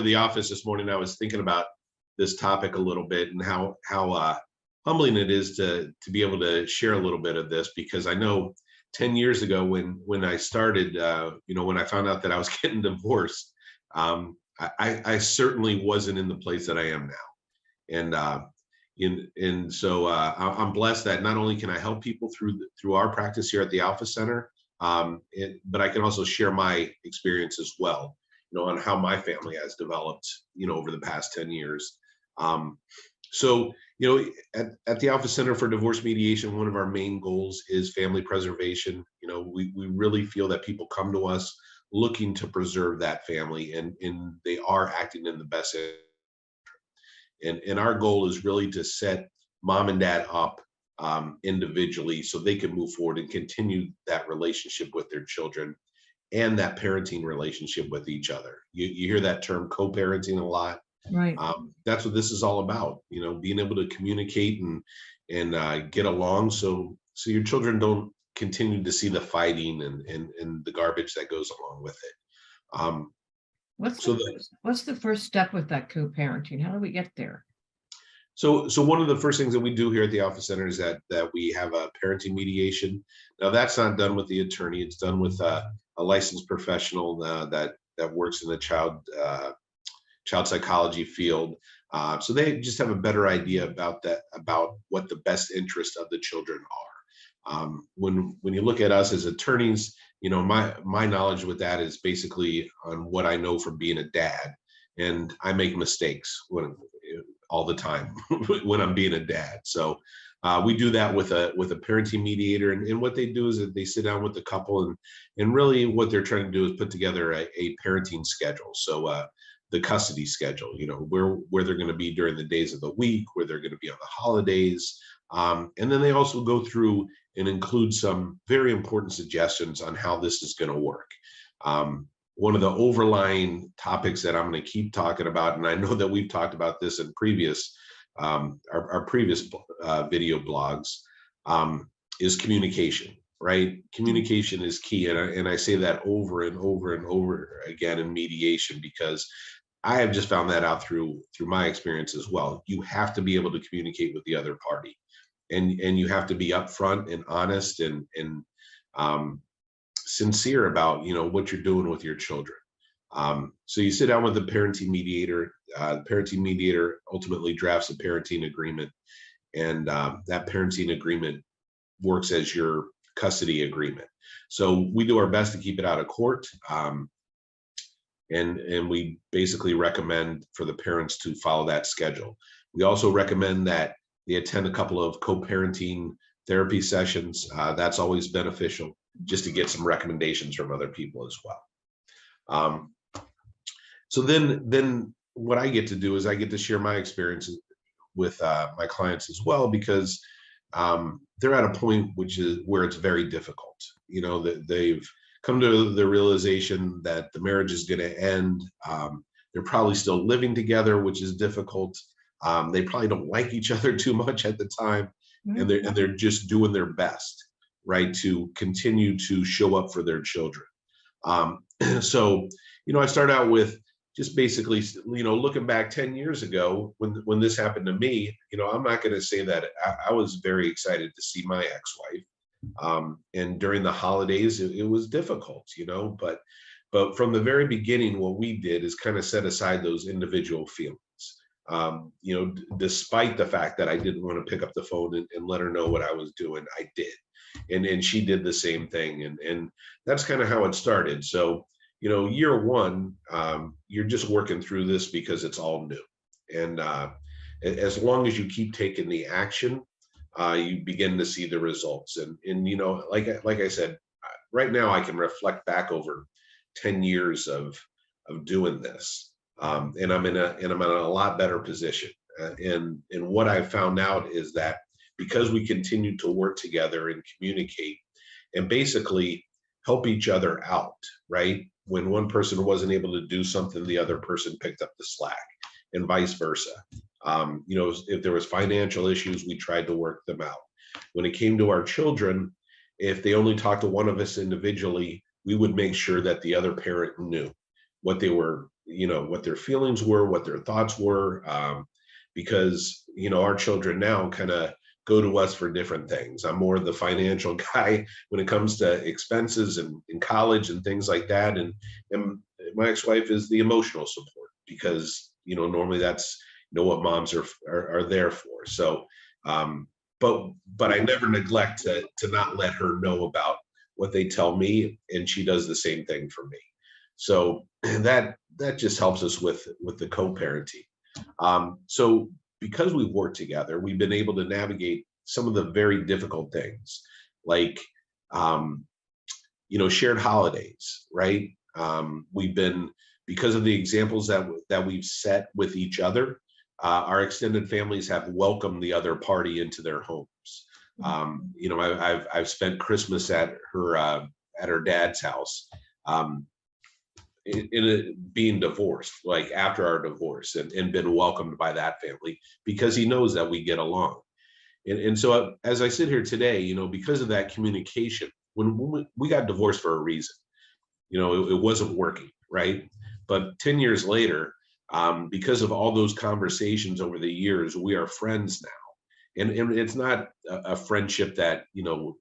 the office this morning, I was thinking about this topic a little bit and how humbling it is to be able to share a little bit of this, because I know 10 years ago when I started, when I found out that I was getting divorced, I certainly wasn't in the place that I am now. And so I'm blessed that not only can I help people through our practice here at the Alpha Center, but I can also share my experience as well, on how my family has developed, over the past 10 years. So, at the Alpha Center for Divorce Mediation, one of our main goals is family preservation. We really feel that people come to us looking to preserve that family, and they are acting in the best interest. And our goal is really to set mom and dad up individually so they can move forward and continue that relationship with their children and that parenting relationship with each other. You hear that term co-parenting a lot. Right. That's what this is all about, being able to communicate and get along so your children don't continue to see the fighting and the garbage that goes along with it. What's the first step with that co-parenting? How do we get there? So one of the first things that we do here at the Alpha Center is that we have a parenting mediation. Now that's not done with the attorney; it's done with a licensed professional that works in the child psychology field. So they just have a better idea about what the best interest of the children are. When you look at us as attorneys, my knowledge with that is basically on what I know from being a dad, and I make mistakes all the time when I'm being a dad. So we do that with a parenting mediator, and what they do is that they sit down with the couple, and really what they're trying to do is put together a parenting schedule. So the custody schedule, where they're going to be during the days of the week, where they're going to be on the holidays. And then they also go through and include some very important suggestions on how this is going to work. One of the overlying topics that I'm going to keep talking about, and I know that we've talked about this in previous our previous video blogs, is communication. Right? Communication is key, and I say that over and over and over again in mediation, because I have just found that out through my experience as well. You have to be able to communicate with the other party, and you have to be upfront and honest and sincere about what you're doing with your children. So you sit down with the parenting mediator. The parenting mediator ultimately drafts a parenting agreement, and that parenting agreement works as your custody agreement. So we do our best to keep it out of court. And we basically recommend for the parents to follow that schedule. We also recommend that they attend a couple of co-parenting therapy sessions. That's always beneficial, just to get some recommendations from other people as well. So then what I get to do is I get to share my experiences with my clients as well, because they're at a point where it's very difficult. That they've come to the realization that the marriage is going to end. They're probably still living together, which is difficult. They probably don't like each other too much at the time, and they're just doing their best, right, to continue to show up for their children. So I start out with just basically, looking back 10 years ago when this happened to me. I'm not going to say that I was very excited to see my ex-wife. And during the holidays, it was difficult, but from the very beginning, what we did is kind of set aside those individual feelings. Despite the fact that I didn't want to pick up the phone and let her know what I was doing, I did. And she did the same thing. And that's kind of how it started. So, year one, you're just working through this because it's all new. And as long as you keep taking the action, you begin to see the results. And like I said, right now I can reflect back over 10 years of doing this, and I'm in a lot better position. And what I found out is that because we continue to work together and communicate and basically help each other out, right? When one person wasn't able to do something, the other person picked up the slack, and vice versa. If there was financial issues, we tried to work them out. When it came to our children, if they only talked to one of us individually, we would make sure that the other parent knew what they were, what their feelings were, what their thoughts were, because our children now kind of go to us for different things. I'm more the financial guy when it comes to expenses and in college and things like that, and my ex-wife is the emotional support, because normally that's what moms are there for. So but I never neglect to not let her know about what they tell me, and she does the same thing for me. So that just helps us with the co-parenting. So because we've worked together, we've been able to navigate some of the very difficult things, like shared holidays, right? We've been, because of the examples that we've set with each other, our extended families have welcomed the other party into their homes. I've spent Christmas at her dad's house, being divorced, like after our divorce, and been welcomed by that family because he knows that we get along. And so as I sit here today, because of that communication, when we got divorced for a reason, it wasn't working, right? But 10 years later, because of all those conversations over the years, we are friends now. And it's not a friendship that,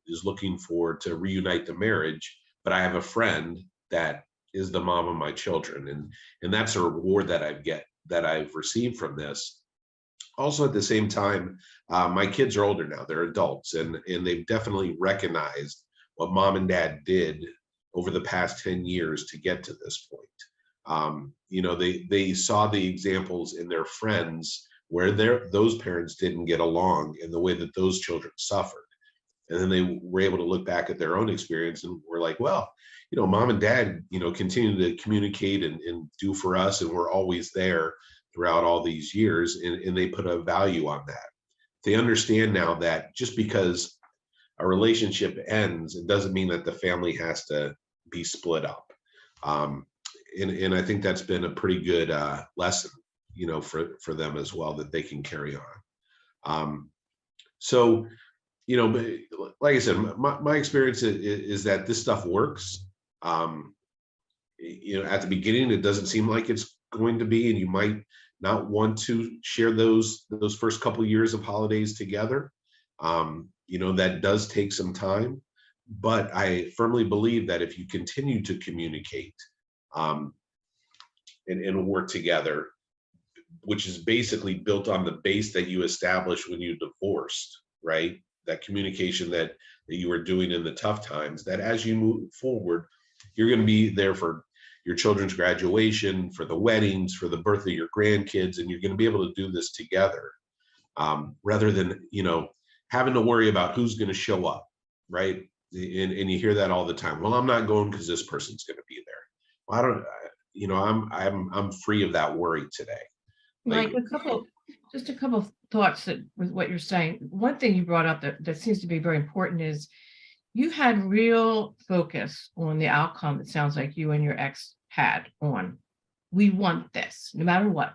is looking to reunite the marriage, but I have a friend that is the mom of my children. And that's a reward that I've received from this. Also, at the same time, my kids are older now, they're adults, and they've definitely recognized what mom and dad did over the past 10 years to get to this point. They saw the examples in their friends where those parents didn't get along in the way that those children suffered. And then they were able to look back at their own experience and were like, well, mom and dad, continue to communicate and do for us, and we're always there throughout all these years, and they put a value on that. They understand now that just because a relationship ends, it doesn't mean that the family has to be split up. And I think that's been a pretty good lesson, for them as well, that they can carry on. So, but like I said, my experience is that this stuff works. At the beginning, it doesn't seem like it's going to be, and you might not want to share those first couple of years of holidays together. That does take some time, but I firmly believe that if you continue to communicate and work together, which is basically built on the base that you established when you divorced, right? That communication that you were doing in the tough times, that as you move forward, you're going to be there for your children's graduation, for the weddings, for the birth of your grandkids, and you're going to be able to do this together, rather than having to worry about who's going to show up, right? And you hear that all the time. Well, I'm not going because this person's going to be there. Well, I don't, I'm free of that worry today. Like just a couple of thoughts with what you're saying. One thing you brought up that seems to be very important is you had real focus on the outcome. It sounds like you and your ex had on, we want this no matter what.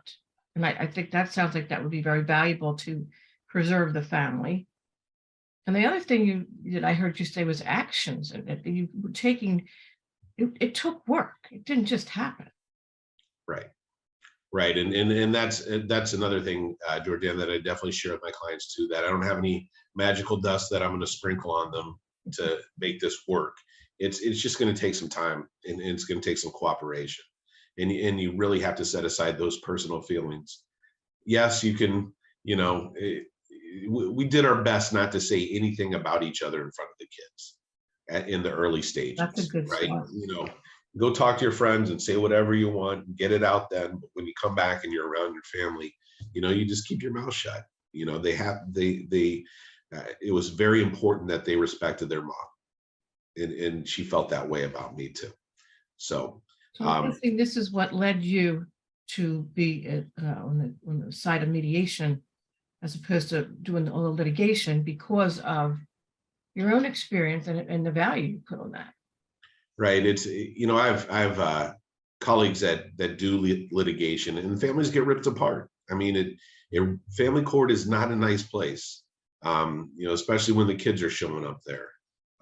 And I think that sounds like that would be very valuable to preserve the family. And the other thing that I heard you say was actions, and that you were taking, it took work. It didn't just happen. Right. And that's another thing, Jordan, that I definitely share with my clients too, that I don't have any magical dust that I'm going to sprinkle on them to make this work. It's just going to take some time, and it's going to take some cooperation. And you really have to set aside those personal feelings. Yes, you can, we did our best not to say anything about each other in front of the kids in the early stages. That's a good right? start. Go talk to your friends and say whatever you want, get it out then. But when you come back and you're around your family, you just keep your mouth shut. It was very important that they respected their mom, and she felt that way about me too. So I'm guessing this is what led you to be on the side of mediation, as opposed to doing all the litigation, because of your own experience and the value you put on that. Right. It's, I've colleagues that do litigation, and families get ripped apart. I mean, family court is not a nice place, especially when the kids are showing up there.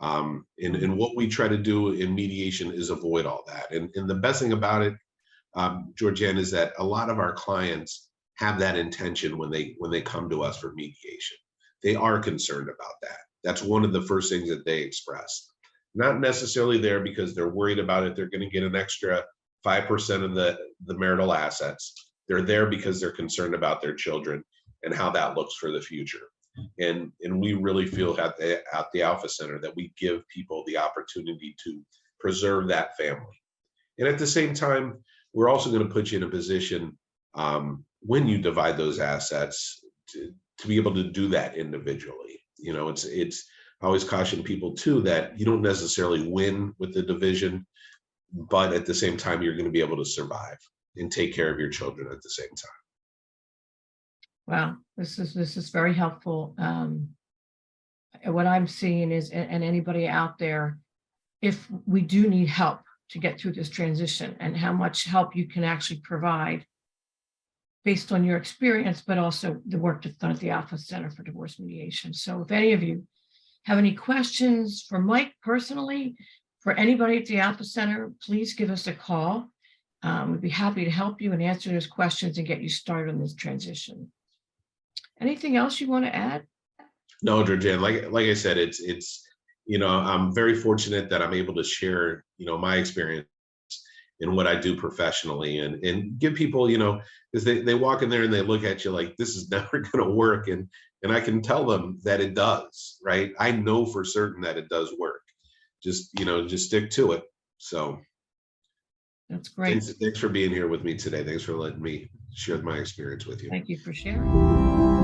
And what we try to do in mediation is avoid all that. And the best thing about it, Georgianne, is that a lot of our clients have that intention when they come to us for mediation. They are concerned about that. That's one of the first things that they express. Not necessarily there because they're worried about it. They're going to get an extra 5% of the marital assets. They're there because they're concerned about their children and how that looks for the future. And we really feel at the Alpha Center that we give people the opportunity to preserve that family. And at the same time, we're also going to put you in a position when you divide those assets to be able to do that individually. You know, it's I always caution people too that you don't necessarily win with the division, but at the same time, you're going to be able to survive and take care of your children at the same time. Wow, this is very helpful. What I'm seeing is, and anybody out there, if we do need help to get through this transition, and how much help you can actually provide based on your experience, but also the work that's done at the Alpha Center for Divorce Mediation. So if any of you have any questions for Mike personally, for anybody at the Alpha Center, please give us a call. We'd be happy to help you and answer those questions and get you started on this transition. Anything else you want to add? No, Georgianne, like I said, it's you know, I'm very fortunate that I'm able to share, you know, my experience in what I do professionally and give people, you know, because they walk in there and they look at you like this is never going to work, and I can tell them that it does, right? I know for certain that it does work. Just, you know, just stick to it. So that's great. Thanks for being here with me today. Thanks for letting me share my experience with you. Thank you for sharing.